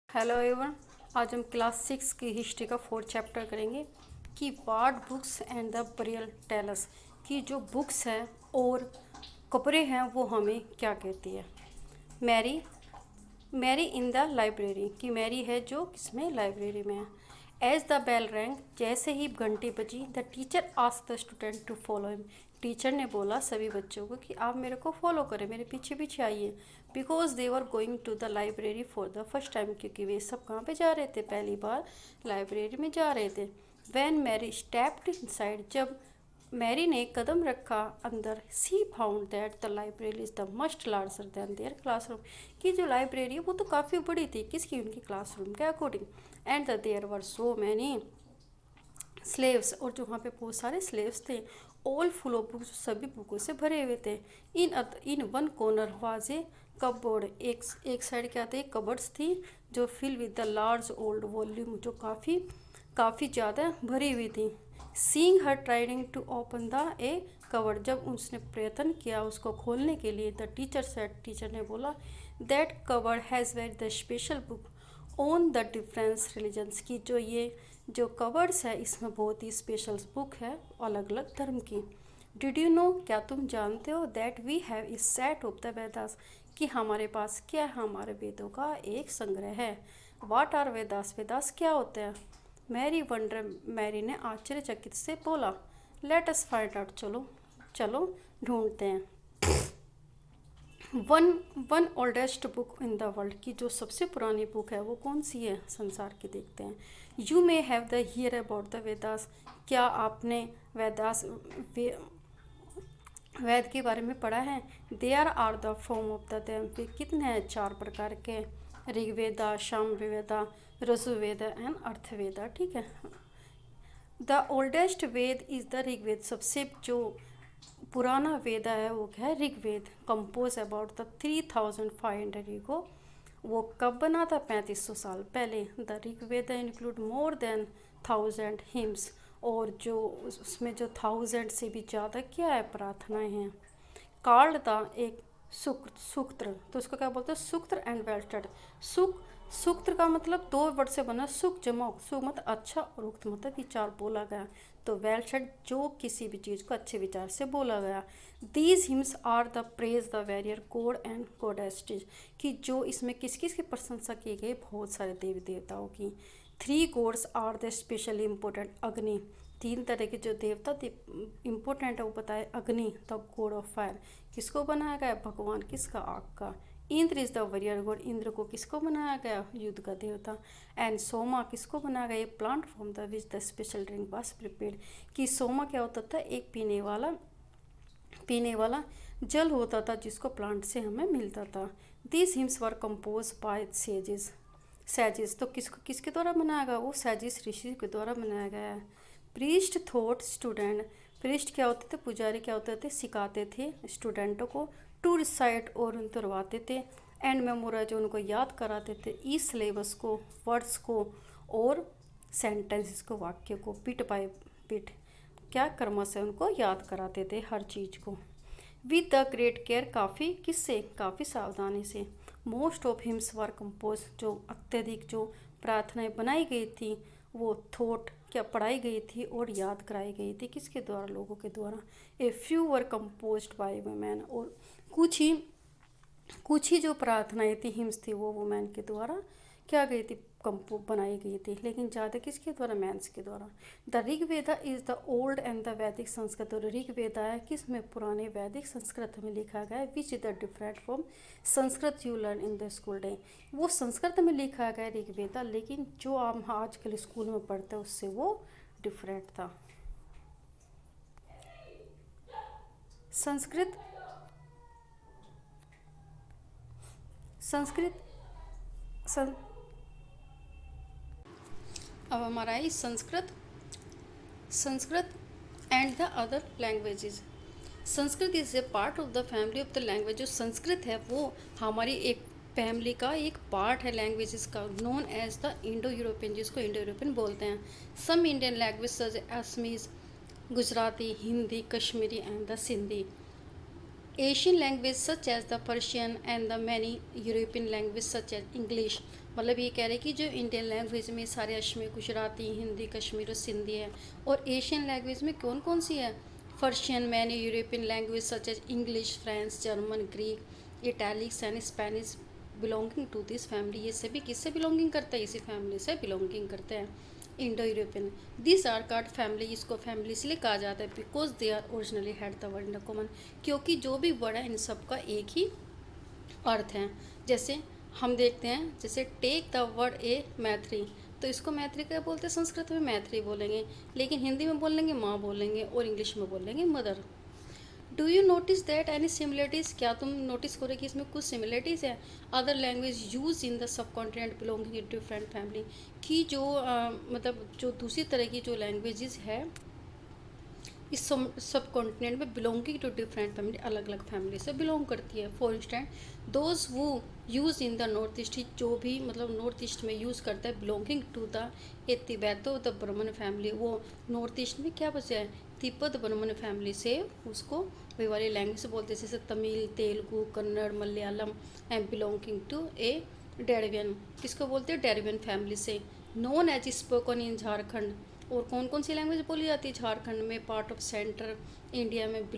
Hello everyone. आज हम class 6 की हिस्ट्री का 4th चैप्टर करेंगे कि what books and the burial tells, कि जो बुक्स हैं और कपड़े हैं वो हमें क्या कहती है। Mary Mary in the library, कि मैरी है जो किसमें, लाइब्रेरी में है। एज द बेल रैंग, जैसे ही घंटी बजी, the teacher ask the student to follow him, teacher ने बोला सभी बच्चों को कि आप मेरे को फॉलो करें, मेरे पीछे पीछे आइए। Because they were going to the library for the first time, क्योंकि वे सब कहाँ पे जा रहे थे, पहली बार लाइब्रेरी में जा रहे थे। वैन मैरी स्टेप्ड इनसाइड, जब मैरी ने कदम रखा अंदर, she found that the library is the most larger than their classroom, कि जो लाइब्रेरी है वो तो काफ़ी बड़ी थी, किसकी, उनकी क्लासरूम के according. And the there were so many shelves, और जो वहाँ पे बहुत सारे स्लेव्स थे। ऑल फुल ऑफ बुक्स, सभी बुकों से भरे हुए थे। In one corner was a cupboard, एक साइड क्या थे, कबर्ड्स थी जो fill with the large old volume, जो काफ़ी ज़्यादा भरी हुई थी। Seeing her trying to open the a cover, जब उसने प्रयत्न किया उसको खोलने के लिए, द टीचर सेड, टीचर ने बोला, that cover has very the special book on the difference religions, की जो कवर्स है इसमें बहुत ही स्पेशल बुक है अलग अलग धर्म की। डिड यू नो, क्या तुम जानते हो, that we have a set of the Vedas, कि हमारे पास क्या है, हमारे वेदों का एक संग्रह है। वाट आर वेदास, वेदास क्या होते हैं। मैरी वंडर, मैरी ने आश्चर्यचकित से बोला, लेट अस फाइंड आउट, चलो चलो ढूंढते हैं। One oldest book in the world, की जो सबसे पुरानी बुक है वो कौन सी है संसार की, देखते हैं। You may have the hear about the Vedas, क्या आपने वेद के बारे में पढ़ा है। There are the form of the them, वे कितने हैं, 4 प्रकार के, ऋग्वेदा, सामवेदा, रजुवेदा एंड अर्थवेदा, ठीक है। The oldest Veda is the Rigveda, सबसे जो पुराना वेदा है वो क्या है, Rigveda. Compose about the 3500 ago, वो कब बना था, 3500 साल पहले। The Rigveda include more than 1000 hymns, और जो उसमें जो 1000 से भी ज़्यादा क्या है, प्रार्थनाएं हैं। कॉल्ड द एक सूक्त, तो उसको क्या बोलते हैं, सूक्त एंड वेल्स्टड। सूक्त का मतलब 2 वर्ड से बना, सुख जमा, सुख मतलब अच्छा और उक्त मतलब विचार बोला गया, तो वेल्स्टड जो किसी भी चीज़ को अच्छे विचार से बोला गया। These hymns are the praise the warrior god and goddesses, कि जो इसमें किस किस की प्रशंसा की गई, बहुत सारे देवी देवताओं की। 3 gods are the specially important, Agni, 3 तरह के जो देवता इम्पोर्टेंट है वो बताए। अग्नि द गॉड ऑफ फायर, किसको बनाया गया, भगवान किसका, आग का। Indra is the warrior god, Indra को किसको बनाया गया, युद्ध का देवता। एंड सोमा किसको बनाया गया, plant from the which the special drink was prepared, कि सोमा क्या होता था, एक पीने वाला जल होता था जिसको प्लांट से हमें मिलता था। This hymns were compose by sages, तो किसके द्वारा बनाया गया, वो सैजिस ऋषि के द्वारा बनाया गया है। प्रीस्ट थॉट स्टूडेंट, प्रीस्ट क्या होते थे, पुजारी क्या होते थे, सिखाते थे स्टूडेंटों को, टू रिसाइट और उतरवाते थे, एंड मेमोराइज उनको याद कराते थे, इस सिलेबस को, वर्ड्स को और सेंटेंसेस को, वाक्य को, बिट बाय बिट क्या कर्म से उनको याद कराते थे हर चीज़ को। विद द ग्रेट केयर, काफ़ी किससे, काफ़ी सावधानी से। Most of hymns were compose, जो अत्यधिक जो प्रार्थनाएं बनाई गई थी वो थॉट क्या पढ़ाई गई थी और याद कराई गई थी, किसके द्वारा, लोगों के द्वारा। A few were composed by women, और कुछ ही जो प्रार्थनाएं थी, हिम्स थी, वो वुमेन के द्वारा क्या गई थी, कंपो बनाई गई थी, लेकिन ज़्यादा किसके द्वारा, मैंस के द्वारा। The Rigveda is the old and the वैदिक संस्कृत, और ऋग्वेदा है किस में, पुराने वैदिक संस्कृत में लिखा गया है। Which is the different from Sanskrit you learn in the school day, वो संस्कृत में लिखा गया ऋग्वेदा, लेकिन जो हम आजकल स्कूल में पढ़ते हैं उससे वो डिफरेंट था। संस्कृत संस्कृत सं, अब हमारा है Sanskrit and the other languages. Sanskrit is a part of the family of the language, जो संस्कृत है वो हमारी एक फैमिली का एक पार्ट है लैंग्वेजेस का, known as the Indo European, जिसको इंडो यूरोपियन बोलते हैं। Some Indian language such Assamese, Gujarati, Hindi, Kashmiri and the Sindhi. Asian languages such as the Persian and the many European languages such as English मतलब ये कह रहे हैं कि जो इंडियन लैंग्वेज में सारे अश्मी गुजराती, हिंदी, कश्मीर और सिंधी है। और एशियन लैंग्वेज में कौन कौन सी है? Persian, many European language such as English, French, German, Greek, Italics and Spanish belonging to this family. ये सभी किससे बिलोंगिंग करते हैं? इसी फैमिली से बिलोंगिंग करते हैं। Indo European, this are card family, इसको फैमिली इसलिए कहा जाता है because they are originally had the word in common, क्योंकि जो भी वर्ड है इन सब का एक ही अर्थ है। जैसे हम देखते हैं, जैसे टेक द वर्ड ए मैत्री, तो इसको मैत्री क्या बोलते हैं? संस्कृत में मैत्री बोलेंगे, लेकिन हिंदी में बोलेंगे माँ बोलेंगे, और इंग्लिश में बोलेंगे mother. Do you notice that any similarities, क्या तुम नोटिस करो कि इसमें कुछ सिमिलरिटीज़ है? Other language use in the sub continent belonging in different family, कि जो मतलब जो दूसरी तरह की जो लैंग्वेजेस है इस सब कॉन्टिनेंट में बिलोंगिंग टू डिफरेंट फैमिली, अलग अलग फैमिली से बिलोंग करती है। फॉर इंस्टेंट दोज वो use in the north east, जो भी मतलब नॉर्थ ईस्ट में यूज़ करता है belonging to the Tibeto the Burman family, वो नॉर्थ ईस्ट में क्या बचा है? तिब्बत ब्राह्मण फैमिली से उसको वे वाली लैंग्वेज बोलते हैं, जैसे Tamil, Telugu, Kannada, Malayalam and belonging to a Dravidian, किसको बोलते हैं? डेरवियन फैमिली से। Known as spoken in Jharkhand, और कौन कौन सी लैंग्वेज बोली जाती है झारखंड में? पार्ट ऑफ सेंट्रल इंडिया में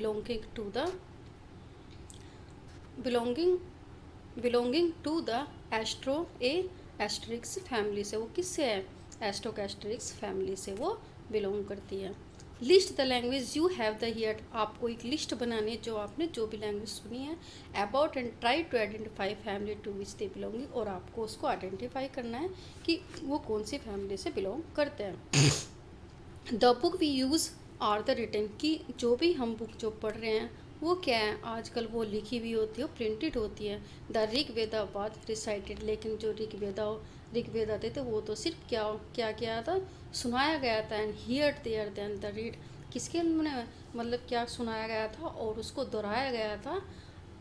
belonging to the Austro a Austrics family से। वो किससे है? एस्ट्रो एस्ट्रिक्स फैमिली से वो बिलोंग करती है। List the language you have the here, आपको एक लिस्ट बनानी है जो आपने जो भी लैंग्वेज सुनी है about, and try to identify family to which they belonging, और आपको उसको आइडेंटिफाई करना है कि वो कौन सी फैमिली से बिलोंग करते हैं। The book we use are the written, की जो भी हम बुक जो पढ़ रहे हैं वो क्या है? आजकल वो लिखी हुई होती है, प्रिंटेड होती है। द ऋग्वेदा वाज रिसाइटेड, लेकिन जो ऋग्वेदा थे तो वो तो सिर्फ क्या किया था? सुनाया गया था। And here there then the read, किसके मतलब क्या सुनाया गया था और उसको दोहराया गया था?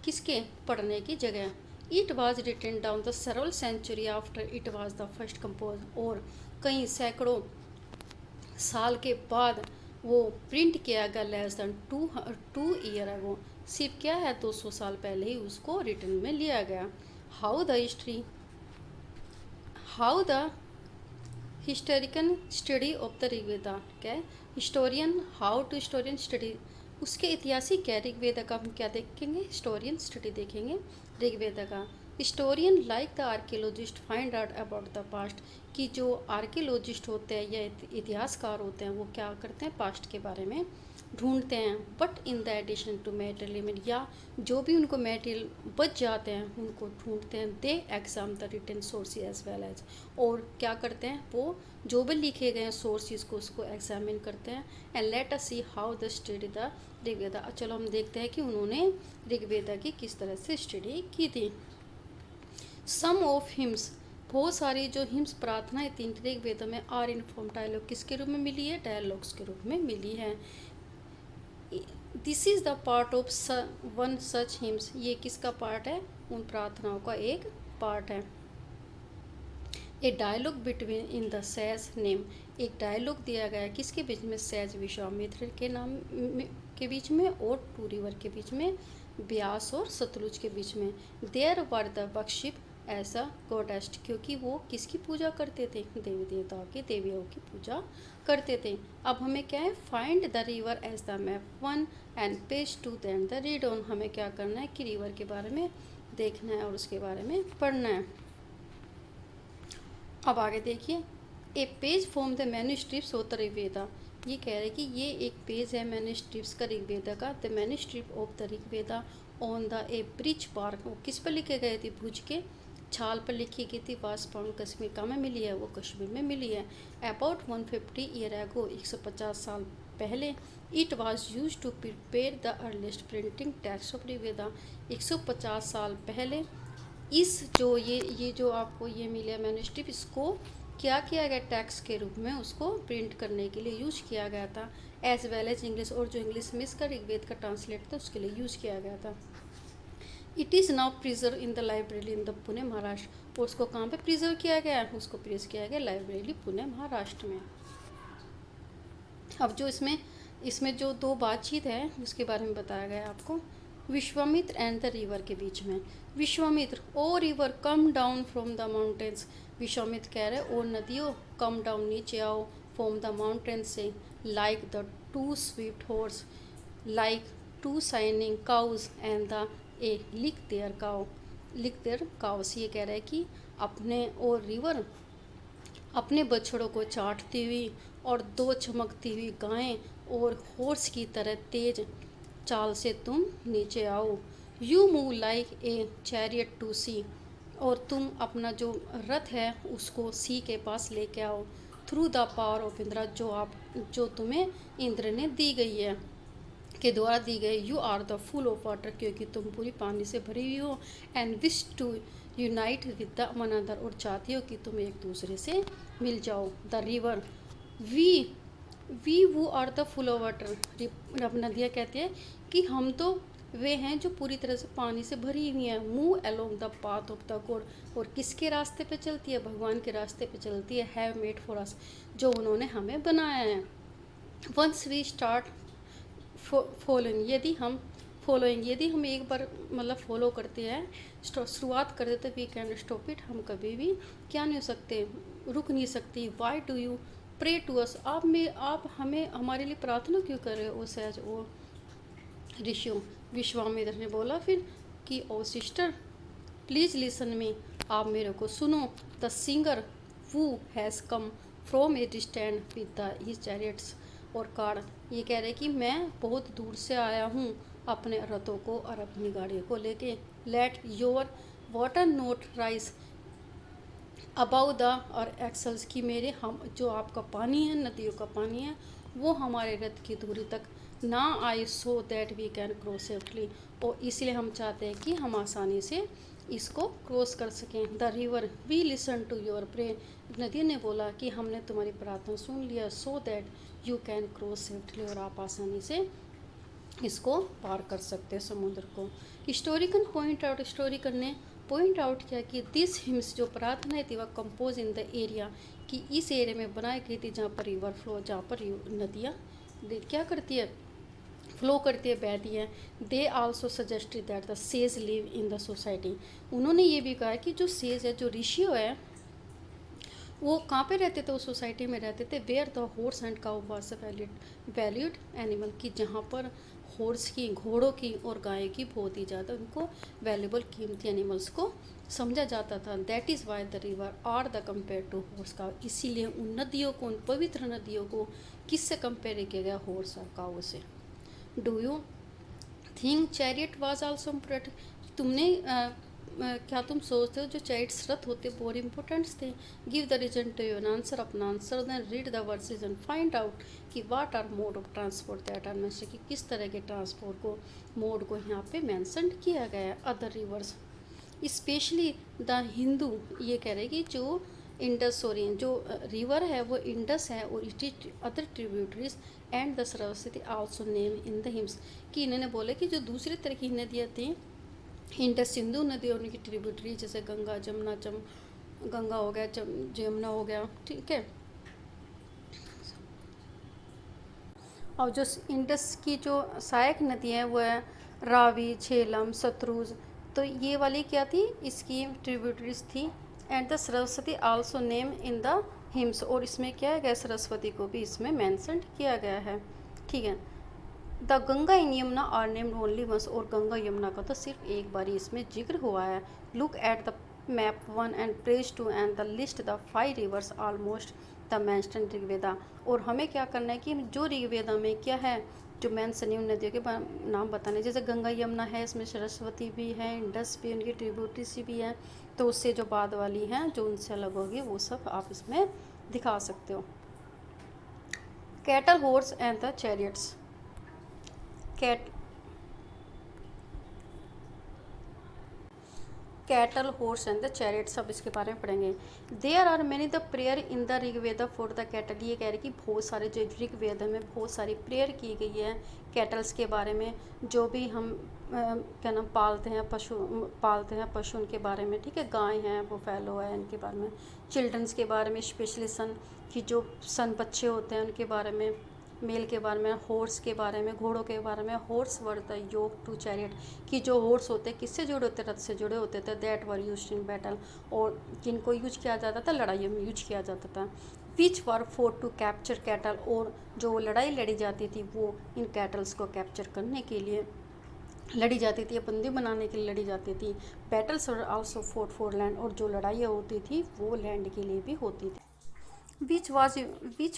किसके? पढ़ने की जगह। It was written down the several century after it was the first compose, और कई सैकड़ों साल के बाद वो प्रिंट किया गया, less than two year ago, सिर्फ क्या है 200 साल पहले ही उसको रिटन में लिया गया। How the historical study of the Rigveda, क्या है? Historian, how to historian study, उसके ऐतिहासिक क्या ऋग्वेदा का हम क्या देखेंगे? हिस्टोरियन स्टडी देखेंगे ऋग्वेदा का। Historian like the archaeologist find out about the past, कि जो आर्कियोलॉजिस्ट होते हैं या इतिहासकार होते हैं वो क्या करते हैं? पास्ट के बारे में ढूंढते हैं। But in the edition to material, या जो भी उनको मेटेरियल बच जाते हैं उनको ढूंढते हैं। They exam the written sources as well as, और क्या करते हैं? वो जो भी लिखे गए हैं सोर्सेज को उसको एग्जामिन करते हैं। And let us see how the study the Rigveda, चलो हम देखते हैं कि उन्होंने ऋग्वेदा की किस तरह से स्टडी की थी। सम ऑफ हिम्स, बहुत सारी जो हिम्स प्रार्थनाएं तीन ऋग्वेद में आर इन फॉर्म डायलॉग, किसके रूप में मिली है? डायलॉग्स के रूप में मिली है। This is the part of one such hymns, ये किसका पार्ट है? उन प्रार्थनाओं का एक पार्ट है। A dialogue between in the sage name, एक डायलॉग दिया गया है किसके बीच में? सैज विश्वामित्र के नाम के बीच में और टू रिवर के बीच में, ब्यास और सतलुज के बीच में। देयर वर द वर्शिप ऐसा गॉडेस्ट, क्योंकि वो किसकी पूजा करते थे? देवी देवताओं की, देवियों की पूजा करते थे। अब हमें क्या है? Find the river as the map 1 and page 2 then the read on, हमें क्या करना है कि रिवर के बारे में देखना है और उसके बारे में पढ़ना है। अब आगे देखिए, a page form the manuscripts of the Rigveda, ये कह रहे हैं कि ये एक पेज है मैन्युस्क्रिप्ट्स का ऋग्वेदा का। The manuscript of the Rigveda on the A bridge park, वो किस पर लिखे गए थे? भुज के छाल पर लिखी गई थी। वासपाउंड कश्मीर, कहाँ में मिली है? वो कश्मीर में मिली है। अबाउट 150 ईयर एगो, 150 साल पहले। It was use to prepare the earliest printing text of Rigveda, 150 साल पहले इस जो ये जो आपको ये मिला मैन्युस्क्रिप्ट, इसको क्या किया गया? टेक्स्ट के रूप में उसको प्रिंट करने के लिए यूज किया गया था। एज वेल एज इंग्लिश, और जो इंग्लिश में इसका ऋग्वेद का ट्रांसलेट था उसके लिए यूज किया गया था। It is now preserve in the library in the Pune Maharashtra, और उसको कहाँ पे प्रिजर्व किया गया है? उसको प्रिजर्व किया गया लाइब्रेरी पुणे महाराष्ट्र में। अब जो इसमें जो दो बातचीत है उसके बारे में बताया गया है आपको। विश्वामित्र एंड द रिवर के बीच में, Vishvamitra, O river come down from the mountains, Vishvamitra कह रहे ओ नदियों कम डाउन नीचे आओ फ्रॉम द माउंटेन से like the two swift horse like two shining cows and the a lick their cows. ये कह रहा है कि अपने और रिवर अपने बछड़ों को चाटती हुई और दो चमकती हुई गायें और हॉर्स की तरह तेज चाल से तुम नीचे आओ। You move like a chariot to sea, और तुम अपना जो रथ है उसको सी के पास लेके आओ। Through the power of Indra, जो तुम्हें इंद्र ने दी गई है, के द्वारा दी गई। You are the full of water, क्योंकि तुम पूरी पानी से भरी हुई हो। And wish to unite with the one another, और चाहती हो कि तुम एक दूसरे से मिल जाओ। द रिवर वी वो are the full of water. अब नदियाँ कहते हैं कि हम तो वे हैं जो पूरी तरह से पानी से भरी हुई हैं। Move along the path of the God, और किसके रास्ते पे चलती है? भगवान के रास्ते पे चलती है। हैव मेड फॉर अस, जो उन्होंने हमें बनाया है। वंस वी स्टार्ट फॉलोइंग, यदि हम एक बार मतलब फॉलो करते हैं, शुरुआत कर देते, वी कैन स्टॉप इट, हम कभी भी क्या नहीं हो सकते, रुक नहीं सकती। Why do you pray to us, आप हमें हमारे लिए प्रार्थना क्यों कर रहे हो? सहज ओ ऋषियों, विश्वामित्र ने बोला फिर कि oh sister please listen me, आप मेरे को सुनो। The singer who has come from a distant with the his chariots और कार। ये कह रहे कि मैं बहुत दूर से आया हूँ अपने रथों को और अपनी गाड़ियों को लेके। Let your water note rise about the और एक्सल्स, की मेरे हम जो आपका पानी है, नदियों का पानी है, वो हमारे रथ की दूरी तक ना आए, so that we can cross safely, और इसलिए हम चाहते हैं कि हम आसानी से इसको क्रॉस कर सकें। The river we listen to your pray, नदी ने बोला कि हमने तुम्हारी प्रार्थना सुन लिया। So that you can cross safely, और आप आसानी से इसको पार कर सकते हैं समुद्र को। हिस्टोरिकल ने पॉइंट आउट किया कि दिस हिम्स, जो प्रार्थना थी, वह कंपोज इन द एरिया, कि इस एरिया में बनाई गई थी जहाँ पर रिवर फ्लो, जहाँ पर नदियाँ क्या करती है, फ्लो करती है, बहती हैं। They also suggested that the sage live in the society, उन्होंने ये भी कहा कि जो सेज है, जो ऋषियों है, वो कहाँ पे रहते थे? उस सोसाइटी में रहते थे where the horse and cow was valued animal, की जहाँ पर हॉर्स की, घोड़ों की और गाय की बहुत ही ज़्यादा उनको वैल्यूबल कीमती एनिमल्स को समझा जाता था। That is why the river are the compare to horse cow, इसीलिए उन नदियों को, उन पवित्र नदियों को किससे कंपेयर किया गया? हॉर्स और काउ से। Do you think chariot was also important, क्या तुम सोचते हो जो चैरिट्स रथ होते बहुत इंपॉर्टेंट्स थे? Give the reason to your answer, अपना आंसर दें। Read the verses and find out कि what are mode of transport that are mentioned, कि किस तरह के ट्रांसपोर्ट को, मोड को यहाँ पे मेंशन किया गया है। Other rivers specially the Hindu, ये कह रहे कि जो इंडस, जो रिवर है वो इंडस है, और it is other tributaries and the Saraswati also name in the hymns, कि इन्होंने बोले कि जो दूसरी तरह की नदियाँ थी, इंडस सिंधु नदी और उनकी ट्रिब्यूटरी, जैसे गंगा जमुना, गंगा हो गया, जमुना हो गया, ठीक है। और जो इंडस की जो सहायक नदी है वो है रावी, झेलम, सतलुज, तो ये वाली क्या थी? इसकी ट्रिब्यूटरीज थी। And the Saraswati also name in the hymns, और इसमें क्या है, सरस्वती को भी इसमें मेंशन किया गया है, ठीक है। The Ganga in Yamuna are named only once, और गंगा यमुना का तो सिर्फ एक बार ही इसमें जिक्र हुआ है। Look at the map 1 and page 2 and the list the 5 reverse almost the mentioned Rigveda, और हमें क्या करना है कि जो ऋग्वेदा में क्या है, जो मेंशन उन नदियों के नाम बताने, जैसे गंगा यमुना है, इसमें सरस्वती भी है, इंडस भी, उनकी ट्रिब्यूटरीज भी है, तो उससे जो बाद वाली हैं जो उनसे अलग होगी वो सब आप इसमें दिखा सकते हो। Cattle, horse and the chariots, cattle, horse and the chariot, सब इसके बारे में पढ़ेंगे। There are many the prayer in the Rigveda for the cattle, ये कह रहे कि बहुत सारे जो ऋग्वेद में बहुत सारी प्रेयर की गई है कैटल्स के बारे में, जो भी हम क्या नाम पालते हैं, पशु उनके बारे में, ठीक है। गाय हैं, बुफैलो है, इनके बारे में। चिल्ड्रंस के बारे में, स्पेशली सन की जो सन बच्चे होते हैं उनके बारे में, मेल के बारे में, हॉर्स के बारे में, घोड़ों के बारे में। Horse were the yoke to chariot, कि जो हॉर्स होते किससे जुड़े होते, रथ से जुड़े होते थे। That were used in battle, और किनको यूज किया जाता था, लड़ाइयों में यूज किया जाता था। विच वर फोर्ट टू कैप्चर कैटल, और जो लड़ाई लड़ी जाती थी वो इन कैटल्स को कैप्चर करने के लिए लड़ी जाती थी, बंदी बनाने के लिए लड़ी जाती थी। Battles were also fort for land, और जो लड़ाइयाँ होती थी वो लैंड के लिए भी होती थी। Which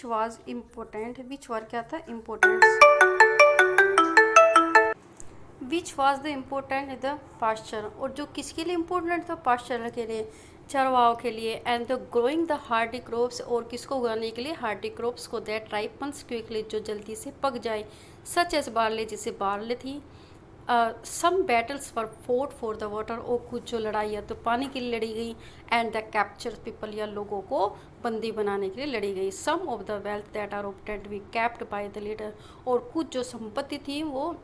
was important, which were क्या था, important. Which was the important the pasture, और जो किसके लिए इम्पोर्टेंट था, पास्चर के लिए, चरवाओं के लिए। And the growing the hardy crops, और किसको उगाने के लिए, हार्डी क्रॉप्स को। दैट राइपन्स क्विकली, जो जल्दी से पक जाए। सच एज बार्ले, जैसे बार्ले थी। Some battles for fort for the water, और कुछ जो लड़ाई है तो पानी के लिए लड़ी गई। एंड द कैप्चर पीपल, या लोगों को बंदी बनाने के लिए लड़ी गई। Some of the wealth that are obtained we kept by the leader, और कुछ जो संपत्ति थी वो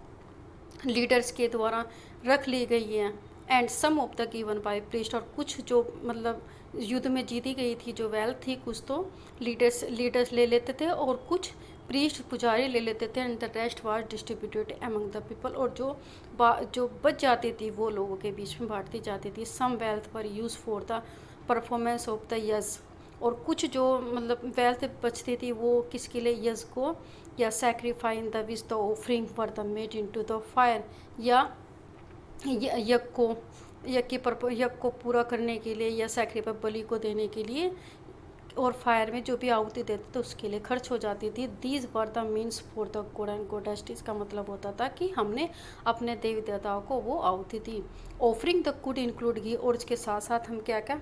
लीडर्स के द्वारा रख ली गई है। And some of the given by priest, और कुछ जो मतलब युद्ध में जीती गई थी जो वेल्थ थी, कुछ तो लीडर्स ले लेते थे, और कुछ प्रीस्ट पुजारी ले लेते थे। And the rest was distributed among the people, और जो बच जाती थी वो लोगों के बीच में बांटती जाती थी। Some wealth were use for the performance of the yajna, और कुछ जो मतलब वेल्थ बचती थी वो किसके लिए, यज को, या sacrifice the which the offering for the made into the fire, या यज्ञ को पूरा करने के लिए, या सैक्रिफाइस बलि को देने के लिए, और फायर में जो भी आहुति देते थे उसके लिए खर्च हो जाती थी। These were the means for the God and goddess, इसका मतलब होता था कि हमने अपने देवी देवताओं को वो आहुति दी। ऑफरिंग द कुड इंक्लूड घी, और इसके साथ साथ हम क्या क्या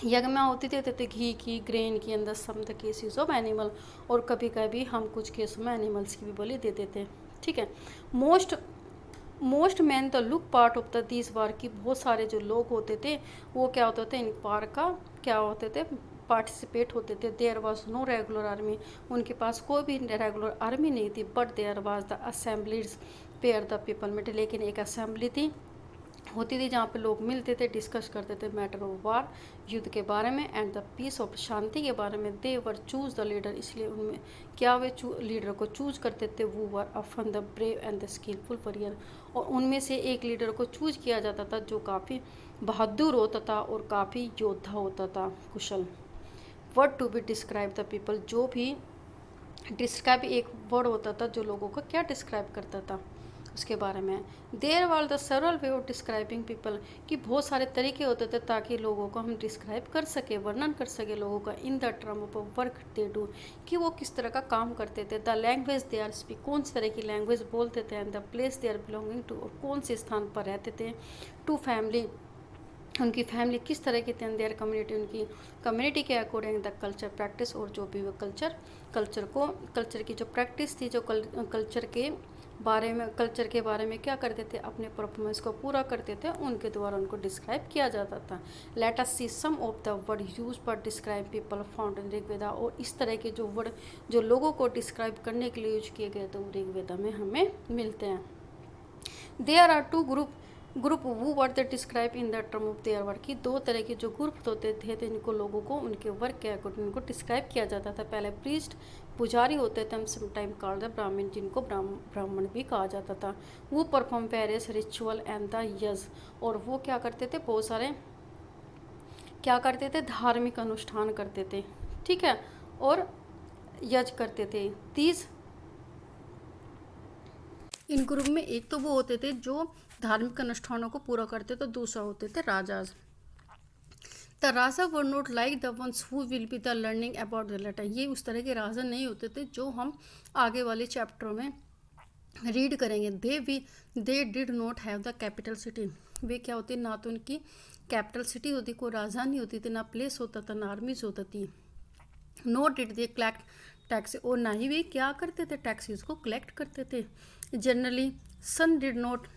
यज्ञ में आहुति देते थे, घी की, ग्रेन की, अंदर some the cases of animal, और कभी कभी हम कुछ केसों में एनिमल्स की भी बलि देते थे। ठीक है। Most man the look part of the this वार, की बहुत सारे जो लोग होते थे वो क्या होते थे, इन वार का क्या होते थे, पार्टिसिपेट होते थे। There was no regular army, उनके पास कोई भी रेगुलर आर्मी नहीं थी। But there was the assemblies pair the people met, लेकिन एक असेंबली थी, होती थी, जहाँ पे लोग मिलते थे, डिस्कस करते थे मैटर ऑफ वार, युद्ध के बारे में, एंड द पीस ऑफ, शांति के बारे में। दे वर चूज द लीडर, इसलिए उनमें क्या वे लीडर को चूज करते थे, वो were often the brave and the skilful warrior, और उनमें से एक लीडर को चूज किया जाता था जो काफ़ी बहादुर होता था और काफ़ी योद्धा होता था, कुशल। Word to be describe the people, जो भी डिस्क्राइब एक वर्ड होता था जो लोगों को क्या डिस्क्राइब करता था उसके बारे में। देयर वाल the several way of describing people, कि बहुत सारे तरीके होते थे ताकि लोगों को हम डिस्क्राइब कर सके, वर्णन कर सके लोगों का। In the term of work they do, कि वो किस तरह का काम करते थे। The language they are speak, कौन सी तरह की लैंग्वेज बोलते थे। And the place they are belonging to, और कौन से स्थान पर रहते थे। टू फैमिली, उनकी फैमिली किस तरह की थी। देयर कम्युनिटी, उनकी कम्युनिटी के अकॉर्डिंग द कल्चर प्रैक्टिस, और जो भी वो कल्चर की जो प्रैक्टिस थी, जो कल्चर के बारे में क्या करते थे, अपने परफॉर्मेंस को पूरा करते थे, उनके द्वारा उनको डिस्क्राइब किया जाता था। Let us see some of the word use for describe people found in Rigveda, और इस तरह के जो वर्ड जो लोगों को डिस्क्राइब करने के लिए यूज किए गए तो ऋग्वेदा में हमें मिलते हैं। देयर आर टू ग्रुप वो word describe in the term of their work, की दो तरह के जो ग्रुप होते थे इनको लोगों को उनके वर्क के अकॉर्डिंग उनको डिस्क्राइब किया जाता था। पहले प्रीस्ट, पुजारी होते थे, हम समटाइम कॉल्ड द ब्राह्मण, जिनको ब्राह्मण भी कहा जाता था। वो perform various ritual and the yajna, और वो क्या करते थे, बहुत सारे क्या करते थे, धार्मिक अनुष्ठान करते थे। ठीक है, और यज करते थे। तीस इन ग्रुप में एक तो वो होते थे जो धार्मिक अनुष्ठानों को पूरा करते, तो दूसरा होते थे rajas. The raja were not like the ones who will be the learning about the later, ये उस तरह के राजा नहीं होते थे जो हम आगे वाले चैप्टरों में रीड करेंगे। They did not have the capital city, वे क्या होती, ना तो उनकी कैपिटल सिटी होती, कोई राजधानी होती थी, ना प्लेस होता था, ना आर्मीज होती थी। No did they collect tax, और ना ही वे क्या करते थे, टैक्सेस को कलेक्ट करते थे। Generally son did not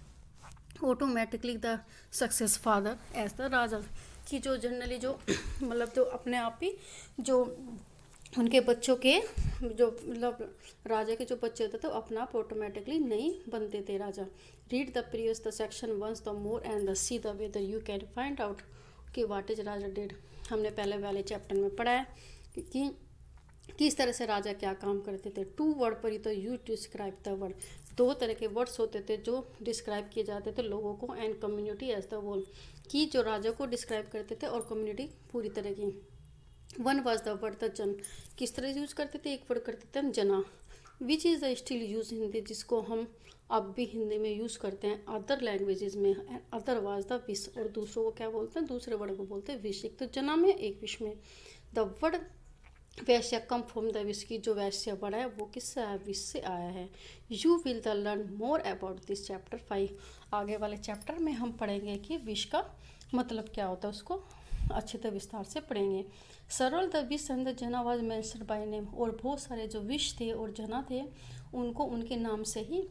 automatically the success father as the raja, कि जो जनरली जो मतलब जो अपने आप ही जो उनके बच्चों के जो मतलब राजा के जो बच्चे होते थे वो अपना आप ऑटोमेटिकली नहीं बनते थे raja. Read the previous the section once the more and the see the whether you can find out कि व्हाट इज राजा डिड। हमने पहले वाले चैप्टर में पढ़ा है कि किस तरह से राजा क्या काम करते थे। टू वर्ड पर ही तो यूज डिस्क्राइब द वर्ड, दो तरह के वर्ड्स होते थे जो डिस्क्राइब किए जाते थे लोगों को, and community as the whole, कि जो राजा को डिस्क्राइब करते थे और कम्युनिटी पूरी तरह की। One was the word the जन, किस तरह से यूज करते थे, एक वर्ड करते थे हम जना, which is the still use Hindi, जिसको हम अब भी हिंदी में यूज़ करते हैं अदर लैंग्वेजेस में। अदर वाज द विश, और दूसरों को क्या बोलते हैं, दूसरे वर्ड को बोलते हैं विश। एक तो जना में, एक विश में। The word Vysya come from the wish, की जो वैश्य वर्ड है वो किससे आया, विश से आया है। You will the learn more about this chapter 5, आगे वाले चैप्टर में हम पढ़ेंगे कि विश का मतलब क्या होता है, उसको अच्छे तरह विस्तार से पढ़ेंगे। सरल द विश एंड द जना वाज मेंशन्ड बाय नेम, और बहुत सारे जो विश थे और जना थे उनको उनके नाम से ही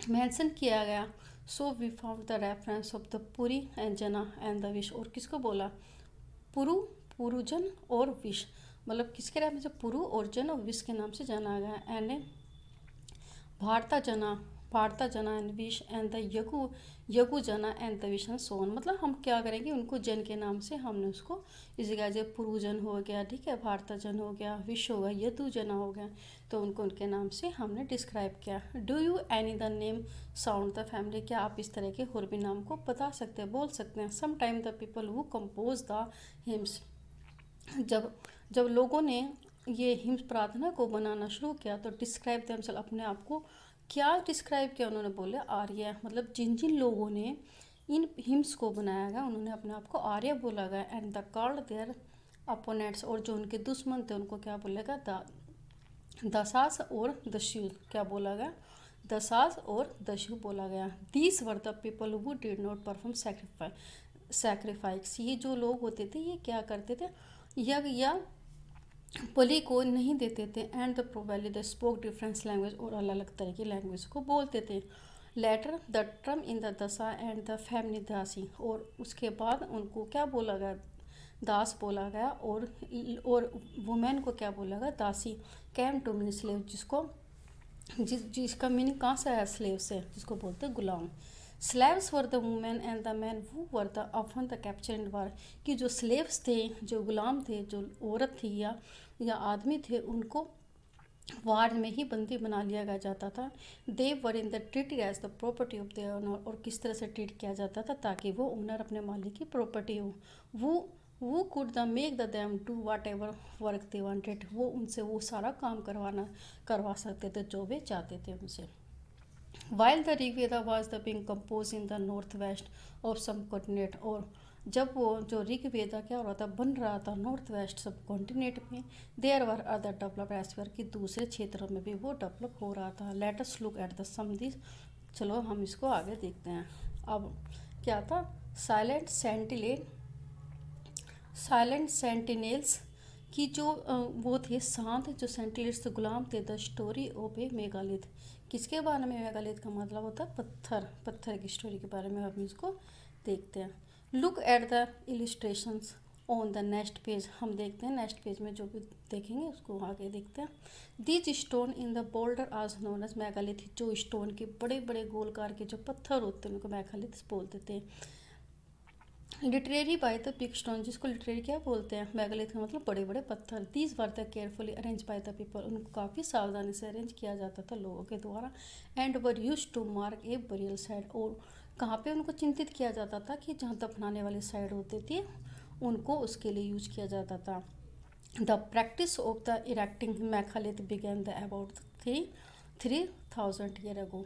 मेंशन किया गया। So we found the reference of the Puri and jana and the vish, और किसको बोला, पुरु, पुरुजन और विश, मतलब किसके नाम से, पुरु और जन और विश के नाम से जाना गया। एंड भारता जना, भारता जना एंड विश एंड द यगु, यगु जना एंड द विश एंड सोन, मतलब हम क्या करेंगे, उनको जन के नाम से हमने उसको इस जगह से पुरुजन हो गया, ठीक है, भारता जन हो गया, विश हो गया, यदु जना हो गया, तो उनको उनके नाम से हमने डिस्क्राइब किया। Do you any the name sound the family, क्या आप इस तरह के और भी नाम को बता सकते हैं, बोल सकते हैं। Some time the people who compose the hymns, जब जब लोगों ने ये हिम्स प्रार्थना को बनाना शुरू किया तो डिस्क्राइब देमसेल्फ, अपने आप को क्या डिस्क्राइब किया, उन्होंने बोले आर्य, मतलब जिन जिन लोगों ने इन हिम्स को बनाया गया उन्होंने अपने आप को आर्य बोला गया। And the called their opponents, और जो उनके दुश्मन थे उनको क्या बोलेगा, दसास और दस्यु, क्या बोला गया, दसास और दस्यु बोला गया। These were the people who did not perform sacrifice, ये जो लोग होते थे ये क्या करते थे, यज्ञ या बलि को नहीं देते थे। And the probably the spoke difference language, और अलग अलग तरह की लैंग्वेज को बोलते थे। Later the term in the dasa and the family dasi, और उसके बाद उनको क्या बोला गया, दास बोला गया, और वुमेन को क्या बोला गया, दासी। कैम टू मीन स्लेव, जिसको जिसका मीनिंग कहाँ से आया, स्लेव से, जिसको बोलते हैं गुलाम। Slaves were the women and the man who were the often the capture in war, कि जो स्लेव्स थे, जो गुलाम थे, जो औरत थी या आदमी थे, उनको वार में ही बंदी बना लिया गया जाता था। They were in the treated as the property of the owner, और किस तरह से ट्रीट किया जाता था ताकि वो ओनर अपने मालिक की प्रॉपर्टी हो। वो could the make the them do watt ever work they wanted, वो उनसे वो सारा काम करवा सकते थे जो वे चाहते थे उनसे। While the Rigveda was the being compose in the north west of subcontinent, और जब वो जो ऋग्वेदा क्या हो रहा था, बन रहा था नॉर्थ वेस्ट सब कॉन्टिनेंट में, देयर वर अदर डेवलप एसवेयर, की दूसरे क्षेत्रों में भी वो डेवलप हो रहा था। Let us look at the some this, चलो हम इसको आगे देखते हैं। अब क्या था, साइलेंट सेंटिनेल्स, की जो वो थे शांत जो सेंटिनेल्स गुलाम थे। The story of a megalith, किसके बारे में, मेगालिथ का मतलब होता है पत्थर की स्टोरी के बारे में हम इसको देखते हैं। Look at the illustrations on the next page, हम देखते हैं नेक्स्ट पेज में जो भी देखेंगे उसको आगे देखते हैं। This stone in the boulder आज नोन एज मेगालिथ, जो स्टोन के बड़े बड़े गोलकार के जो पत्थर होते हैं उनको मेगालिथ बोलते थे। Literary by the big stone, जिसको लिटरेरी क्या बोलते हैं, मेगालिथ का मतलब बड़े बड़े पत्थर। These were the carefully arrange by the people, उनको काफ़ी सावधानी से अरेंज किया जाता था लोगों के द्वारा। And were use to mark a burial site, और कहाँ पे उनको चिंतित किया जाता था कि जहाँ दफनाने वाली साइड होती थी उनको उसके लिए यूज किया जाता था। The practice of the erecting megalith began the about 3000 year ago.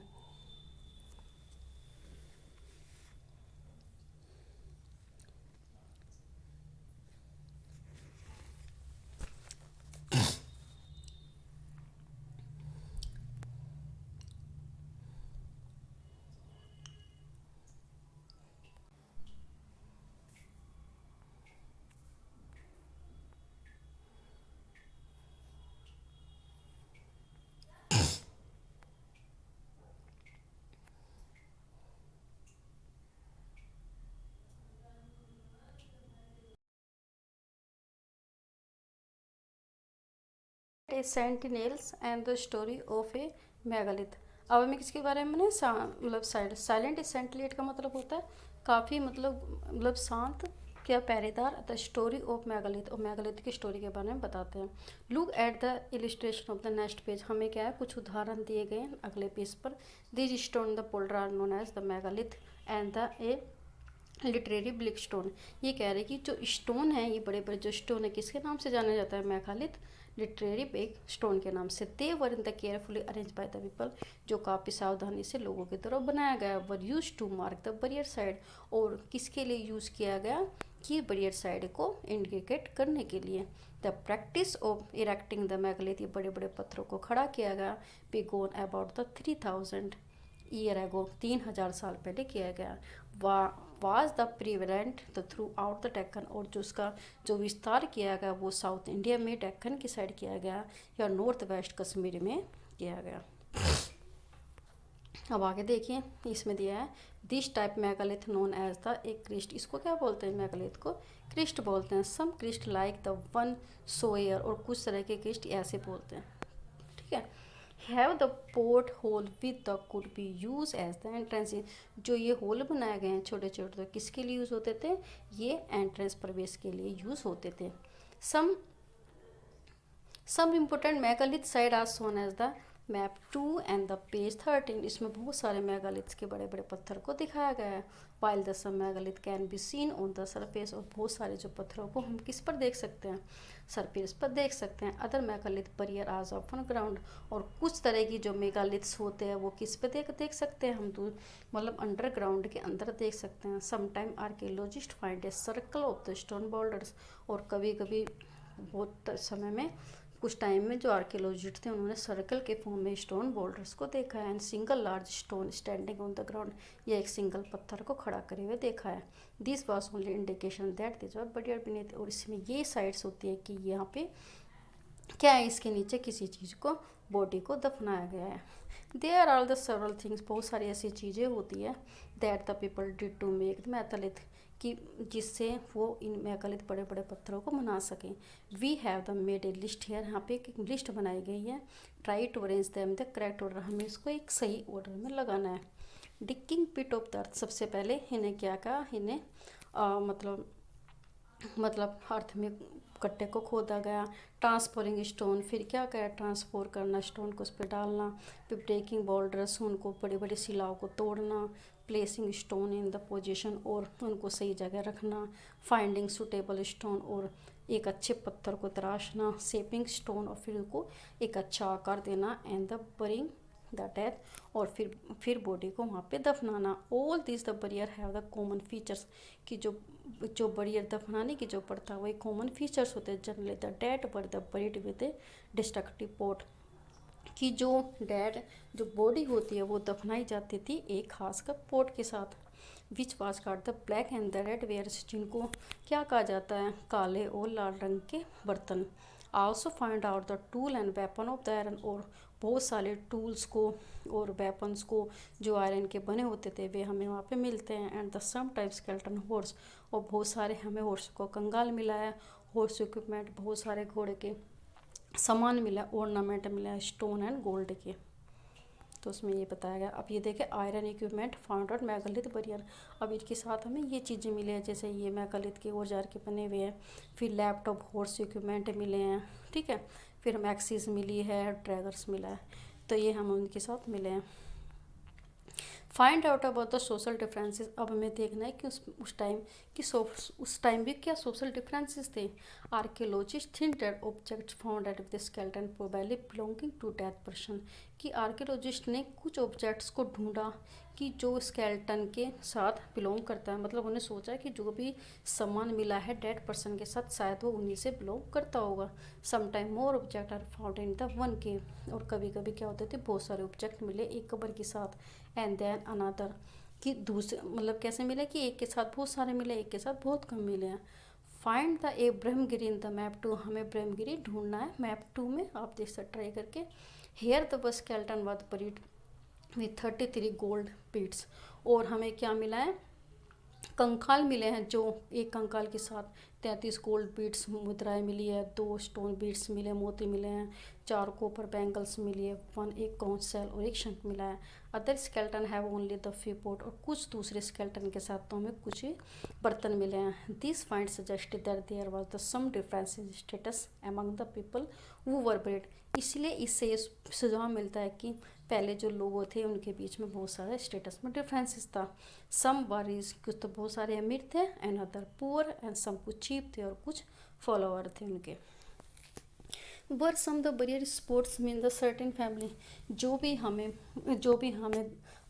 A sentinels and the story of a megalith. अब हमें किसके बारे में मतलब साइलेंट सेंटिलेट का मतलब होता है काफ़ी मतलब शांत किया पहरेदार द स्टोरी ऑफ मेगालिथ, और मेगालिथ की स्टोरी के बारे में बताते हैं। Look at the illustration of the next page, हमें क्या है कुछ उदाहरण दिए गए हैं अगले पेज पर। This stone the boulder are known as the megalith and the a literally big stone. ये कह रहे हैं कि जो स्टोन है, ये बड़े बड़े जो स्टोन है किसके नाम से जाना जाता है, मेगालिथ लिटरेरी बिग स्टोन के नाम से। They were in the carefully arrange by the people, जो काफ़ी सावधानी से लोगों की तरफ बनाया गया। Were use to mark the burial side, और किसके लिए यूज़ किया गया कि बरियर साइड को इंडिकेट करने के लिए। The practice of erecting the megalith, ये बड़े बड़े पत्थरों को खड़ा किया गया। बिगोन अबाउट द 3000 ईयर एगो, 3000 साल पहले किया गया। Was the prevalent the through out the Deccan, और जो उसका जो विस्तार किया गया वो साउथ इंडिया में डेक्कन की साइड किया गया या नॉर्थ वेस्ट कश्मीर में किया गया। अब आगे देखिए, इसमें दिया है this type megalith known as the a cist, इसको क्या बोलते हैं, मेगालिथ को क्रिस्ट बोलते हैं। Some cist like the one sawyer, और कुछ तरह के क्रिस्ट ऐसे बोलते हैं, ठीक है। Have the port hole with the could be use as the entrance, जो ये होल बनाए गए हैं छोटे छोटे, तो किसके लिए यूज़ होते थे, ये एंट्रेंस प्रवेश के लिए यूज़ होते थे। Some important megalith site are shown as the map 2 and the page 13, इसमें बहुत सारे मेगालिथ्स के बड़े बड़े पत्थर को दिखाया गया है। While the some megalith can be seen on the surface, और बहुत सारे जो पत्थरों को हम किस पर देख सकते हैं, सरफेस पर देख सकते हैं। अदर मेगालिथ बरियर आज ऑन ग्राउंड, और कुछ तरह की जो मेगालिथ्स होते हैं वो किस पे देख सकते हैं हम, तो मतलब अंडरग्राउंड के अंदर देख सकते हैं। Sometime archaeologist find a circle of the stone boulders, और कभी कभी बहुत समय में कुछ टाइम में जो आर्कियोलॉजिस्ट थे उन्होंने सर्कल के फॉर्म में स्टोन बोल्डर्स को देखा है। And single large stone standing on the ground, ये एक सिंगल पत्थर को खड़ा करे हुए देखा है। This was only indication that this were barrier beneath, और इसमें ये साइड्स होती है कि यहाँ पे क्या है, इसके नीचे किसी चीज़ को, बॉडी को दफनाया गया है। There are the several things, बहुत सारी ऐसी चीज़ें होती है that the people did to make the megalith, कि जिससे वो इन मेगालिथ बड़े बड़े पत्थरों को बना सकें। We have the made a list here, यहाँ पे एक लिस्ट बनाई गई है। Try to arrange them the correct order, हमें इसको एक सही ऑर्डर में लगाना है। डिक्किंग पिट ऑफ द अर्थ, सबसे पहले इन्हें क्या कहा, इन्हें मतलब अर्थ में गड्ढे को खोदा गया। ट्रांसपोरिंग स्टोन, फिर क्या करा, ट्रांसपोर करना स्टोन को उस पर डालना। फिर ब्रेकिंग बोल्डर्स, उनको बड़ी बड़ी शिलाओं को तोड़ना। Placing stone in the position, और उनको सही जगह रखना। फाइंडिंग सुटेबल स्टोन, और एक अच्छे पत्थर को तराशना। शेपिंग स्टोन, और फिर उनको एक अच्छा आकार देना। And the burying the death, और फिर बॉडी को वहाँ पे दफनाना। All this the burial have the common features, कि जो बरियर दफनाने की जो पड़ता है वही कॉमन फीचर्स होते हैं। Generally the dead were the buried with a destructive pot, कि जो डेड जो बॉडी होती है वो दफनाई जाती थी एक खास कर पोट के साथ। Which was called the black and the red wares, जिनको क्या कहा जाता है, काले और लाल रंग के बर्तन। Also find out the tool and weapon of the iron, और बहुत सारे टूल्स को और वेपन्स को जो आयरन के बने होते थे वे हमें वहाँ पे मिलते हैं। And the some type skeleton horse, और बहुत सारे हमें हॉर्स को कंगाल मिला है। हॉर्स इक्विपमेंट, बहुत सारे घोड़े के सामान मिला, ऑर्नामेंट मिला स्टोन एंड गोल्ड के, तो उसमें ये बताया गया। अब ये देखें, iron equipment found out megalith barrier, अब इसके साथ हमें ये चीज़ें मिले हैं, जैसे ये मेगालिथ के औजार के बने हुए हैं। फिर लैपटॉप, हॉर्स इक्विपमेंट मिले हैं, ठीक है। फिर हमें एक्सिस मिली है, ट्रैगर्स मिला है, तो ये हम उनके साथ मिले हैं। Find out about the social differences, अब हमें देखना है कि उस टाइम भी क्या सोशल डिफरेंसेस थे। Archaeologist think that objects found at the skeleton probably belonging to death person, कि आर्कियोलॉजिस्ट ने कुछ ऑब्जेक्ट्स को ढूंढा कि जो स्केलेटन के साथ बिलोंग करता है, मतलब उन्हें सोचा कि जो भी सामान मिला है डेड पर्सन के साथ शायद वो उन्हीं से बिलोंग करता होगा। Sometime more object are found in the one cave, और कभी कभी क्या होते थे, बहुत सारे ऑब्जेक्ट मिले एक कब्र के साथ। एंड देन अनदर, कि दूसरे मतलब कैसे मिले कि एक के साथ बहुत सारे मिले, एक के साथ बहुत कम मिले हैं। Find the A Brahmagiri in the map 2, हमें ब्रह्मगिरी ढूंढना है मैप 2 में, आप देख सकते ट्राई करके। हेयर द बस skeleton was buried with 33 gold beads, और हमें क्या मिला है, कंकाल मिले हैं, जो एक कंकाल के साथ 33 गोल्ड बीड्स मुद्राएं मिली है, 2 स्टोन बीड्स मिले, मोती मिले हैं, 4 कॉपर बैंगल्स मिली है, 1 एक काउंट सेल और एक शंख मिला है। Other skeleton have only the few pot, और कुछ दूसरे स्केल्टन के साथ तो हमें कुछ ही बर्तन मिले हैं। This find suggested that there was the some difference in status among the people who were buried, इसलिए इससे ये सुझाव मिलता है कि पहले जो लोग थे उनके बीच में बहुत सारे स्टेटस में डिफरेंसेस था। सम वारीज, कुछ तो बहुत सारे अमीर थे, and other poor, and some कुछ चीप थे और कुछ फॉलोअर थे उनके। Were some the burial spots mean the certain family, जो भी हमें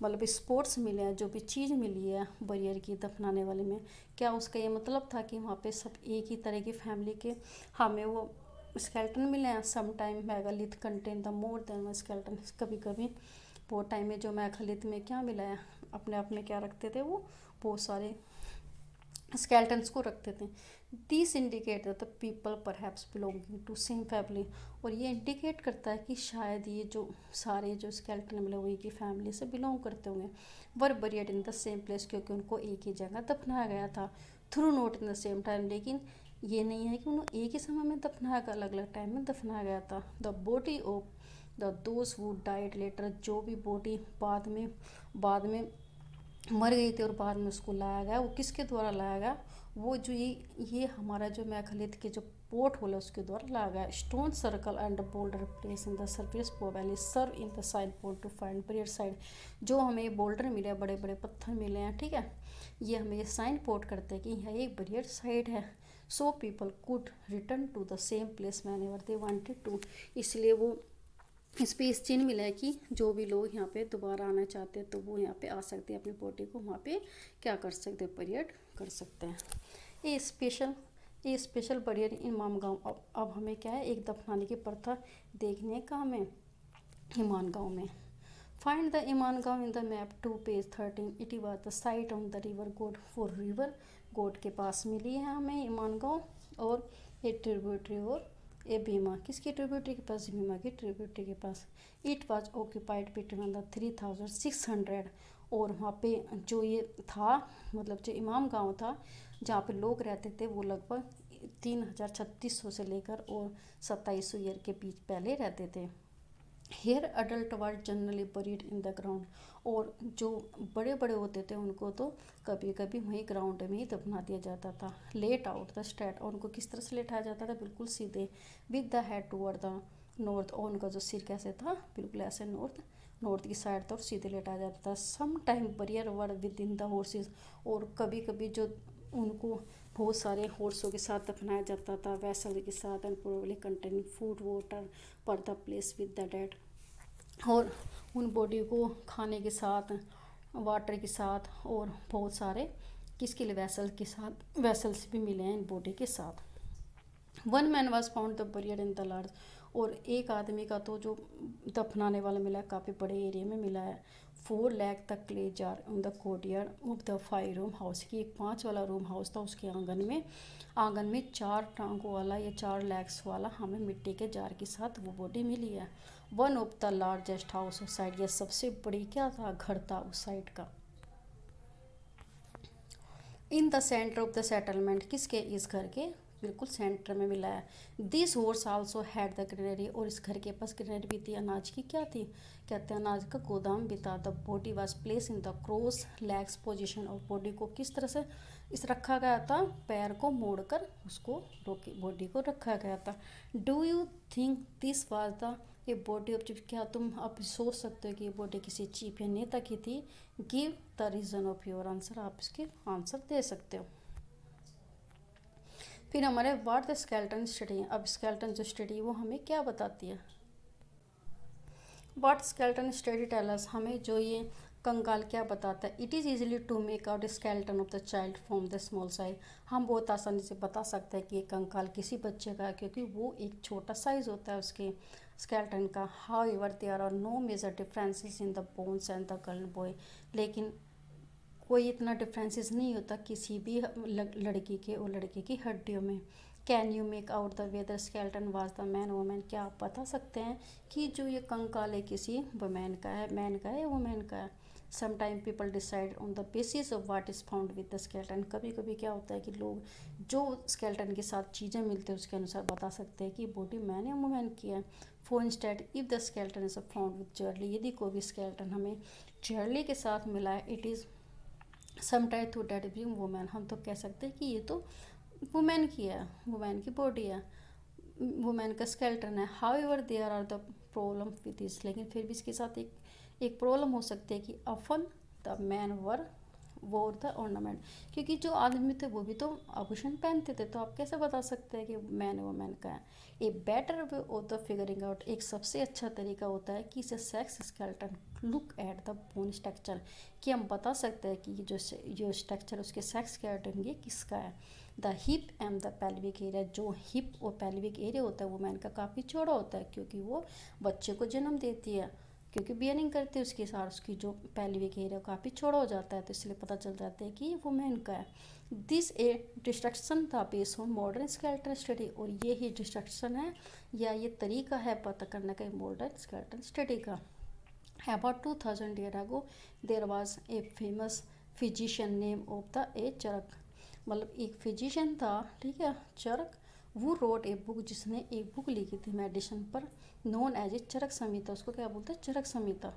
मतलब स्पोर्ट्स मिले हैं, जो भी चीज़ मिली है बरियर की दफनाने वाले में, क्या उसका ये मतलब था कि वहाँ पे सब एक ही तरह की फैमिली के हमें वो स्केल्टन मिले हैं। Some time megalith contain the more than one skeleton, कभी कभी वो टाइम में जो मेगालिथ में क्या मिला है, अपने आप में क्या रखते थे वो बहुत सारे स्केल्टन्स को रखते थे। This indicate the people perhaps belonging to same family, और ये इंडिकेट करता है कि शायद ये जो सारे जो स्केल्टन मिले हुए की फैमिली से बिलोंग करते होंगे। वर बरियड इन द सेम प्लेस, क्योंकि उनको एक ही जगह दफनाया गया था। Through note in the same time, लेकिन ये नहीं है कि उन्हें एक ही समय में दफनाया गया, अलग अलग टाइम में दफनाया गया था। The body of the those who died later, जो भी बॉडी बाद में मर गई थी और बाद में उसको लाया गया, वो किसके द्वारा लाया गया, वो जो ये हमारा जो मेगालिथ के जो पोर्ट होल है उसके द्वारा लाया गया। Stone circle and boulder place in the surface valley serve in the signpost to find burial site, जो हमें ये बोल्डर मिले हैं, बड़े बड़े पत्थर मिले हैं, ठीक है, ये हमें ये साइन पोर्ट करते हैं कि यह एक बरियर साइड है। So people could return to the same place whenever they wanted to, इसलिए वो इस पर इस चिन्ह मिला है कि जो भी लोग यहाँ पे दोबारा आना चाहते हैं तो वो यहाँ पे आ सकते हैं, अपनी बॉडी को वहाँ पे क्या कर सकते हैं, बरियर कर सकते हैं। ये स्पेशल बरियर इमाम गांव, अब हमें क्या है, एक दफनाने की प्रथा देखने का हमें ईमान गांव में। फाइंड द ईमान गांव in the map 2 page 13, it was the site on the river गोड, फॉर रिवर गोड के पास मिली है हमें ईमान गांव, और ये ट्रिब्यूटरी और ए भीमा, किसकी ट्रिब्यूटरी के पास, भीमा की ट्रिब्यूटरी के पास। It was occupied between the 3600, और वहाँ पे जो ये था मतलब जो इमाम गांव था जहाँ पे लोग रहते थे वो लगभग 3600 से लेकर और 2700 ईयर के बीच पहले रहते थे। Here adult were generally buried in the ground, और जो बड़े बड़े होते थे उनको तो कभी कभी वहीं ग्राउंड में ही दफना दिया जाता था। लेट आउट द स्टैट, और उनको किस तरह से लेटाया जाता था, बिल्कुल सीधे, with the head toward the north, और उनका जो सिर कैसे था, बिल्कुल ऐसे नॉर्थ की साइड था और सीधे लेटाया जाता था। Some time burial were within the houses, और कभी कभी जो उनको बहुत सारे हॉर्सों के साथ दफनाया जाता था, वैसल के साथ, and probably containing food water पर the place with the dead, और उन बॉडी को खाने के साथ, वाटर के साथ, और बहुत सारे किसके लिए, वैसल्स भी मिले हैं इन बॉडी के साथ। One man was found the barrier in the large, और एक आदमी का तो जो दफनाने वाला मिला काफ़ी बड़े एरिया में मिला है। 4 लाख तक clay jar in the courtyard of the 5 room house, की एक 5 वाला रूम हाउस था, उसके आंगन में 4 टांगों वाला या 4 लैक्स वाला हमें मिट्टी के जार के साथ वो बॉडी मिली है। One of the largest house of side, यह सबसे बड़ी क्या था, घर था उस साइड का। In the centre of the settlement, किसके, इस घर के बिल्कुल सेंटर में मिला है। This horse also had the granary, और इस घर के पास ग्रेनरी भी थी, अनाज की क्या थी, कहते हैं अनाज का गोदाम भी था। The body was place in the cross legs position, और बॉडी को किस तरह से इस रखा गया था, पैर को मोड़कर उसको बॉडी को रखा गया था। Do you think this was the ये बॉडी ऑफ चीफ, क्या तुम आप सोच सकते हो कि ये बॉडी किसी चीफ या नेता की थी। Give the reason of your answer, आप इसके आंसर दे सकते हो। फिर हमारे व्हाट द स्केल्टन स्टडी, अब स्केल्टन जो स्टडी वो हमें क्या बताती है। What skeleton study tell us, हमें जो ये कंकाल क्या बताता है। It is easily to make out skeleton of the child from the small size, हम बहुत आसानी से बता सकते हैं कि ये कंकाल किसी बच्चे का है, क्योंकि वो एक छोटा साइज होता है उसके स्केल्टन का। However there are no major differences in the bones and the girl boy, लेकिन कोई इतना डिफरेंसेस नहीं होता किसी भी लड़की के और लड़के की हड्डियों में। Can you make out the whether skeleton was the man women, क्या आप बता सकते हैं कि जो ये कंकाल है किसी वुमेन का है, मैन का है, वुमेन का है। Sometime people decide on the basis of what is found with the skeleton. कभी कभी क्या होता है कि लोग जो स्केलेटन के साथ चीज़ें मिलती हैं उसके अनुसार बता सकते हैं कि बॉडी मैन या वुमेन की है। For instead if the skeleton is found with jewellery, यदि कोई भी स्केलेटन हमें ज्वेलरी के साथ मिला है, it is sometime thought that being women, हम तो कह सकते हैं कि ये तो वुमेन की है, वुमेन की बॉडी है, वुमेन का स्केलेटन है। However there are the problem with this, लेकिन फिर भी इसके साथ एक प्रॉब्लम हो सकती है कि ऑफन द मैन वोर द ऑर्नामेंट, क्योंकि जो आदमी थे वो भी तो आभूषण पहनते थे, तो आप कैसे बता सकते हैं कि मैन वुमेन का है। A better way of the figuring out, एक सबसे अच्छा तरीका होता है कि इसे sex skeleton look at the bone structure, कि हम बता सकते हैं कि जो स्ट्रक्चर उसके सेक्स स्केलेटन ये किसका है। The hip and the pelvic area, जो हिप और पेल्विक एरिया होता है वुमेन का काफ़ी चौड़ा होता है, क्योंकि वो बच्चे को जन्म देती है, क्योंकि बियरिंग करती है उसके साथ उसकी जो पेल्विक एरिया काफ़ी चौड़ा हो जाता है, तो इसलिए पता चल जाता है कि ये वुमेन का है। दिस ए डिस्ट्रक्शन था base on modern skeleton study, और ये ही डिस्ट्रक्शन है या ये तरीका है पता करने का मॉडर्न स्केलेटन स्टडी का। About 2000 years ago, there was a famous physician name of the ए चरक, मतलब एक फिजिशियन था, ठीक है, चरक। वो रोड ए बुक, जिसने एक बुक लिखी थी मेडिसिन पर, नोन एज ए चरक संहिता, उसको क्या बोलते हैं, Charak Samhita.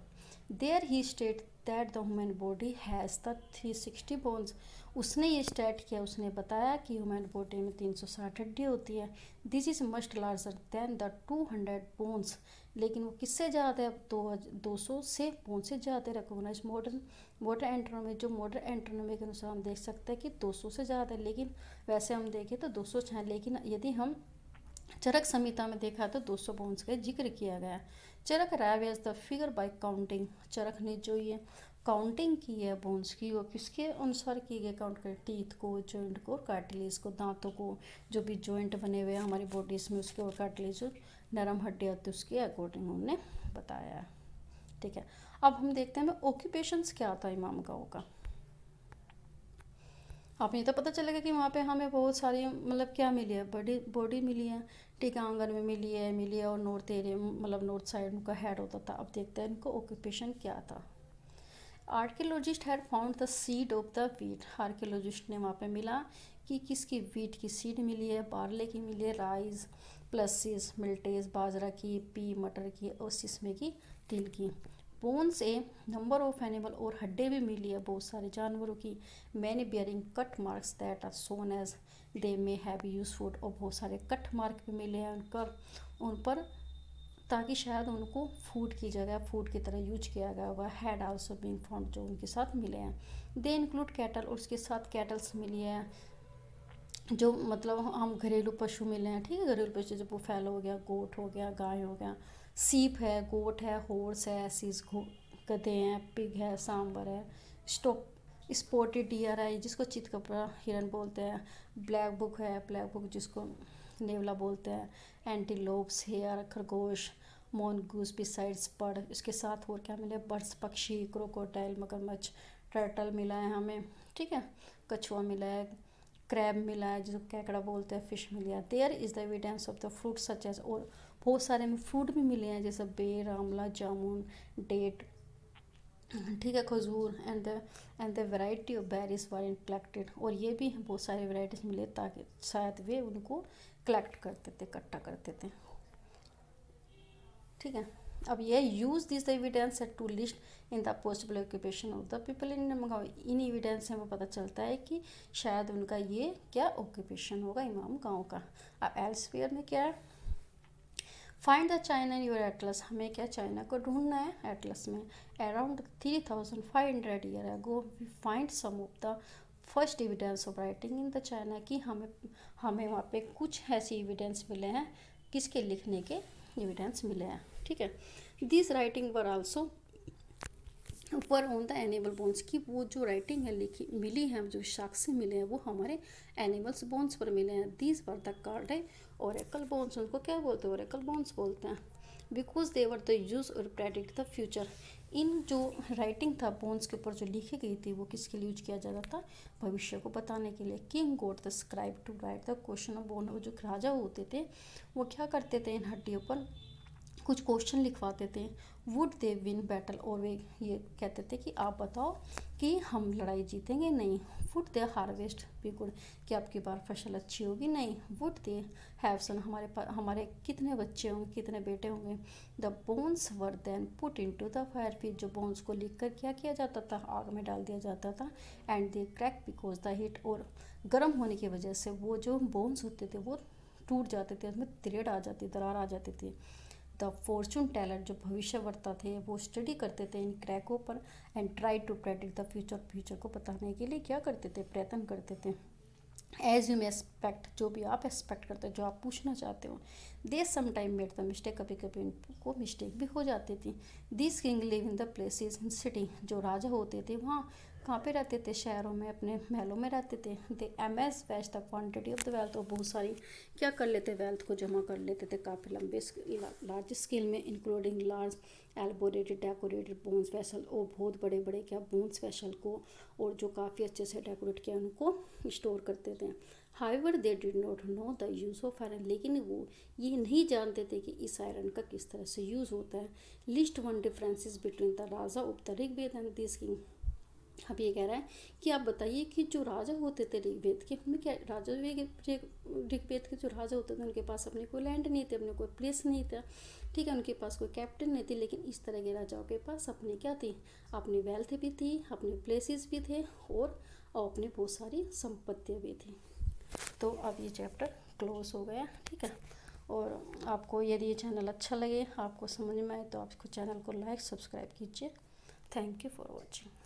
There he state that the human body has the 360 bones, उसने ये स्टेट किया, उसने बताया कि ह्यूमन बॉडी में 360 हड्डी होती है। This is must larger then the 200 bones, लेकिन वो किससे ज़्यादा है, 200 से बोन से ज़्यादा रिकोगनाइज मॉडर्न एंट्रोनॉमी, जो मॉडर्न एंट्रोनॉमी के अनुसार हम देख सकते हैं कि 200 से ज़्यादा है, लेकिन वैसे हम देखें तो 200 है, लेकिन यदि हम चरक संहिता में देखा तो 200 बोन्स का जिक्र किया गया है। चरक राइव्स द फिगर बाय काउंटिंग, चरक ने जो ये काउंटिंग की है बोन्स की, वो किसके अनुसार की गई, काउंट कर, टीथ को, जॉइंट को और कार्टिलेज को, दांतों को, जो भी जॉइंट बने हुए हैं हमारी बॉडीज में उसके, और कार्टिलेज जो नरम हड्डी होती है उसके अकॉर्डिंग उन्होंने बताया है। ठीक है, अब हम देखते हैं ऑक्यूपेशंस क्या था इमाम गाँव का। आप ये तो पता चलेगा कि वहाँ पे हमें बहुत सारी मतलब क्या मिली है, बॉडी मिली है, ठीक है, आंगन में मिली है और नॉर्थ एरिया मतलब नॉर्थ साइड उनका हेड होता था। अब देखते हैं इनको ऑक्यूपेशन क्या था। Archaeologist had found the seed of the wheat, archaeologist ने वहाँ पे मिला कि किसकी वीट की सीड मिली है, बार्ले की मिली है, राइस, प्लसिस, मिल्टेज, बाजरा की, पी, मटर की, और सिसमे की, तिल की। Bones a number of animal, और हड्डे भी मिली है बहुत सारे जानवरों की। Many bearing cut marks that are shown as they may have use food, और बहुत सारे कट मार्क भी मिले हैं उन पर, ताकि शायद उनको फूड की जगह फूड की तरह यूज किया गया होगा। हैड आल्सो बीन फाउंड, जो उनके साथ मिले हैं। दे इंक्लूड कैटल, और उसके साथ कैटल्स मिली है, जो मतलब हम घरेलू पशु मिले हैं, ठीक है, घरेलू पशु जब बुफैलो हो गया, गोट हो गया, गाय हो गया, सीप है, गोट है, हॉर्स है, सीज गधे हैं, पिग है, सांबर है, स्टॉप स्पॉटेड डियर है जिसको चितकबरा हिरन बोलते हैं, ब्लैक बुक है, ब्लैक बुक जिसको नेवला बोलते हैं, एंटीलोप्स, हेयर, खरगोश, मोनगूस, बिसाइड्स बर्ड, इसके साथ और क्या मिले, बर्ड्स, पक्षी, क्रोकोडाइल, मगरमच्छ, टर्टल मिला है हमें, ठीक है, कछुआ मिला है, क्रैब मिला है जिसको कैकड़ा बोलते हैं, फिश मिली है। There is the evidence of the fruit such as, और बहुत सारे में फ्रूट भी मिले हैं जैसे बेर, आंवला, जामुन, डेट, ठीक है, खजूर, and the variety of berries were in collected, और ये भी बहुत सारे वैरायटीज मिले ताकि शायद वे उनको कलेक्ट करते थे, इकट्ठा करते थे, ठीक है। अब ये use this the evidence to list in the possible occupation of the people in गाँव, इन एविडेंस से हमें पता चलता है कि शायद उनका ये क्या ऑक्यूपेशन होगा इमाम गाँव का। अब एल्सवेयर में क्या है, find the China in your atlas, हमें क्या चाइना को ढूंढना है एटलस में। Around 3500 year ago we find some of the first evidence of writing in the China, कि हमें वहाँ पे कुछ ऐसी एविडेंस मिले हैं, किसके लिखने के एविडेंस मिले हैं, ठीक है। दिस राइटिंग वर आल्सो ऊपर ऑन द एनिमल बोन्स, की वो जो राइटिंग है लिखी मिली है, जो साक्ष्य मिले हैं वो हमारे एनिमल्स बोन्स पर मिले हैं। दीज वर द कॉल्ड है ओरेकल बोन्स, उनको क्या बोलते हैं, ओरेकल बोन्स बोलते हैं। Because they were the use और प्रेडिक्ट द फ्यूचर, इन जो राइटिंग था बोन्स के ऊपर जो लिखी गई थी वो किसके लिए यूज किया जाता था, भविष्य को बताने के लिए। King got the scribe to write the question of bone, जो राजा होते थे वो क्या करते थे इन हड्डियों पर कुछ क्वेश्चन लिखवाते थे, वुड दे विन बैटल, और वे ये कहते थे कि आप बताओ कि हम लड़ाई जीतेंगे, नहीं। Would they harvest be good, कि आपकी बार फसल अच्छी होगी, नहीं। वुड दे हैव सन, हमारे कितने बच्चे होंगे, कितने बेटे होंगे। The bones were then put into the fire, फिर जो बोन्स को लिख कर क्या किया जाता था, आग में डाल दिया जाता था। And they crack because the heat, और गर्म होने की वजह से वो जो बोन्स होते थे वो टूट जाते थे, उसमें तिरेड़ आ जाती, दरार आ जाती थी। द फॉर्चून टेलर, जो भविष्य वर्ता थे, वो स्टडी करते थे इन क्रैकों पर। And try to predict the future, future को बताने के लिए क्या करते थे, प्रयत्न करते थे। एज यू मे एक्सपेक्ट, जो भी आप एक्सपेक्ट करते हो, जो आप पूछना चाहते हो। They sometime made the mistake, कभी कभी उनको मिस्टेक भी हो जाती थी। This king live in the places in city, जो राजा होते थे वहाँ कहाँ पे रहते थे, शहरों में, अपने महलों में रहते थे। They amass vast the quantity of the wealth, और बहुत सारी क्या कर लेते, वेल्थ को जमा कर लेते थे काफ़ी लंबे लार्ज स्केल में, including large elaborated decorated bones vessel, और बहुत बड़े बड़े क्या बोन्स वेसल को, और जो काफ़ी अच्छे से डेकोरेट किया उनको स्टोर करते थे। However they did not know the use of iron, लेकिन वो ये नहीं जानते थे कि इस आयरन का किस तरह से यूज़ होता है। List one differences between the raja of the Rigveda and this king, अब ये कह रहा है कि आप बताइए कि जो राजा होते थे ऋग्वेद के, उनमें क्या, ऋग्वेद के जो राजा होते थे उनके पास अपने कोई लैंड नहीं थे, अपने कोई प्लेस नहीं था, ठीक है, उनके पास कोई कैप्टन नहीं थी। लेकिन इस तरह के राजाओं के पास अपनी क्या थी, अपनी वेल्थ भी थी, अपने प्लेसेस भी थे, और अपनी बहुत सारी संपत्तियाँ भी थी। तो अब ये चैप्टर क्लोज हो गया, ठीक है। और आपको यदि ये चैनल अच्छा लगे, आपको समझ में आए, तो आप इसको चैनल को लाइक सब्सक्राइब कीजिए। Thank you for watching.